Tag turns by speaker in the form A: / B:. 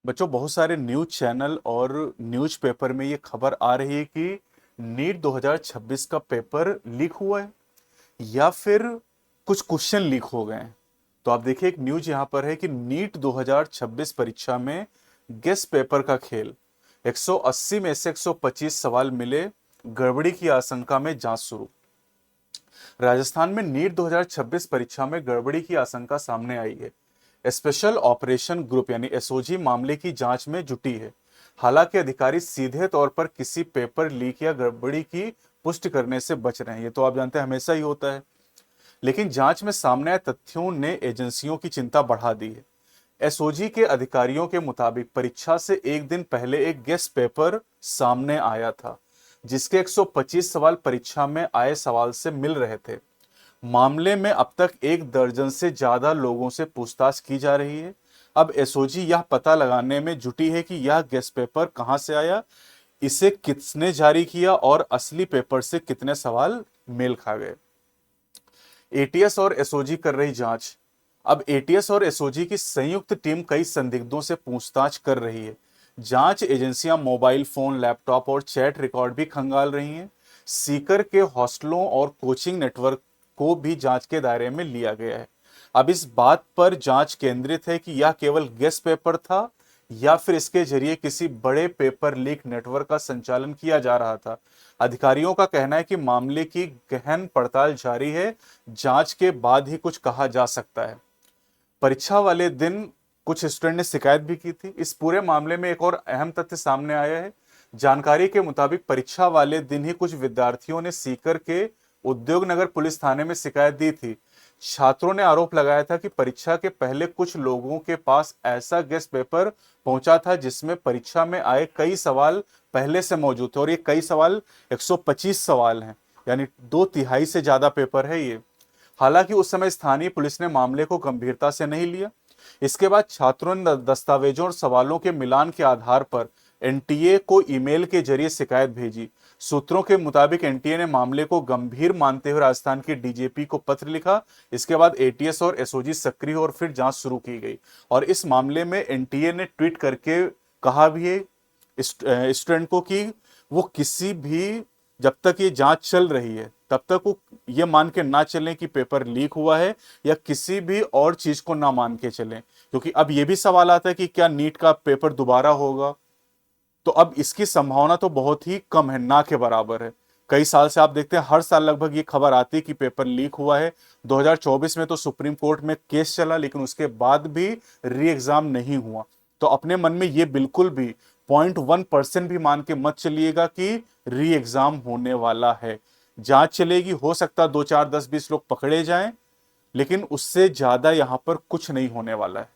A: बच्चों, बहुत सारे न्यूज चैनल और न्यूज पेपर में ये खबर आ रही है कि नीट 2026 का पेपर लीक हुआ है या फिर कुछ क्वेश्चन लीक हो गए हैं। तो आप देखिए, एक न्यूज यहां पर है कि नीट 2026 परीक्षा में गेस पेपर का खेल। 180 में से 125 सवाल मिले, गड़बड़ी की आशंका में जांच शुरू। राजस्थान में नीट 2026 परीक्षा में गड़बड़ी की आशंका सामने आई है। स्पेशल ऑपरेशन ग्रुप यानी एसओजी मामले की जांच में जुटी है। हालांकि अधिकारी सीधे तौर पर किसी पेपर लीक या गड़बड़ी की पुष्टि करने से बच रहे हैं। ये तो आप जानते हैं, हमेशा ही होता है। लेकिन जांच में सामने आए तथ्यों ने एजेंसियों की चिंता बढ़ा दी है। एसओजी के अधिकारियों के मुताबिक परीक्षा से एक दिन पहले एक गेस्ट पेपर सामने आया था, जिसके 125 सवाल परीक्षा में आए सवाल से मिल रहे थे। मामले में अब तक एक दर्जन से ज्यादा लोगों से पूछताछ की जा रही है। अब एसओजी यह पता लगाने में जुटी है कि यह गेस्ट पेपर कहां से आया, इसे किसने जारी किया और असली पेपर से कितने सवाल मेल खा गए। एटीएस और एसओजी कर रही जांच। अब एटीएस और एसओजी की संयुक्त टीम कई संदिग्धों से पूछताछ कर रही है। जांच एजेंसियां मोबाइल फोन, लैपटॉप और चैट रिकॉर्ड भी खंगाल रही हैं। सीकर के हॉस्टलों और कोचिंग नेटवर्क को भी जांच के दायरे में लिया गया है। अब इस बात पर जांच केंद्रित है कि यह केवल गेस्ट पेपर था या फिर इसके जरिए किसी बड़े पेपर लीक नेटवर्क का संचालन किया जा रहा था। अधिकारियों का कहना है कि मामले की गहन पड़ताल जारी है। जांच के बाद ही कुछ कहा जा सकता है। परीक्षा वाले दिन कुछ स्टूडेंट ने शिकायत भी की थी। इस पूरे मामले में एक और अहम तथ्य सामने आया है। जानकारी के मुताबिक परीक्षा वाले दिन ही कुछ विद्यार्थियों ने सीकर के उद्योग नगर पुलिस थाने में शिकायत दी थी। छात्रों ने आरोप लगाया था कि परीक्षा के पहले कुछ लोगों के पास ऐसा गेस्ट पेपर पहुंचा था जिसमें परीक्षा में आए कई सवाल पहले से मौजूद थे, और ये कई सवाल 125 सवाल हैं, यानी 2/3 से ज्यादा पेपर है ये। हालांकि उस समय स्थानीय पुलिस ने मामले को गंभीरता से नहीं लिया। इसके बाद छात्रों ने दस्तावेजों और सवालों के मिलान के आधार पर एनटीए को ईमेल के जरिए शिकायत भेजी। सूत्रों के मुताबिक एनटीए ने मामले को गंभीर मानते हुए राजस्थान के डीजीपी को पत्र लिखा। इसके बाद एटीएस और एसओजी सक्रिय और फिर जांच शुरू की गई। और इस मामले में एनटीए ने ट्वीट करके कहा भी है स्टूडेंट को कि वो किसी भी, जब तक ये जांच चल रही है तब तक वो ये मान के ना चलें कि पेपर लीक हुआ है, या किसी भी और चीज को ना मान के चलें, क्योंकि अब ये भी सवाल आता है कि क्या नीट का पेपर दोबारा होगा। तो अब इसकी संभावना तो बहुत ही कम है, ना के बराबर है। कई साल से आप देखते हैं, हर साल लगभग ये खबर आती है कि पेपर लीक हुआ है। 2024 में तो सुप्रीम कोर्ट में केस चला, लेकिन उसके बाद भी री एग्जाम नहीं हुआ। तो अपने मन में ये बिल्कुल भी 0.1% भी मान के मत चलिएगा कि री एग्जाम होने वाला है। जांच चलेगी, हो सकता है 2 4 10 20 लोग पकड़े जाएं, लेकिन उससे ज्यादा यहां पर कुछ नहीं होने वाला है।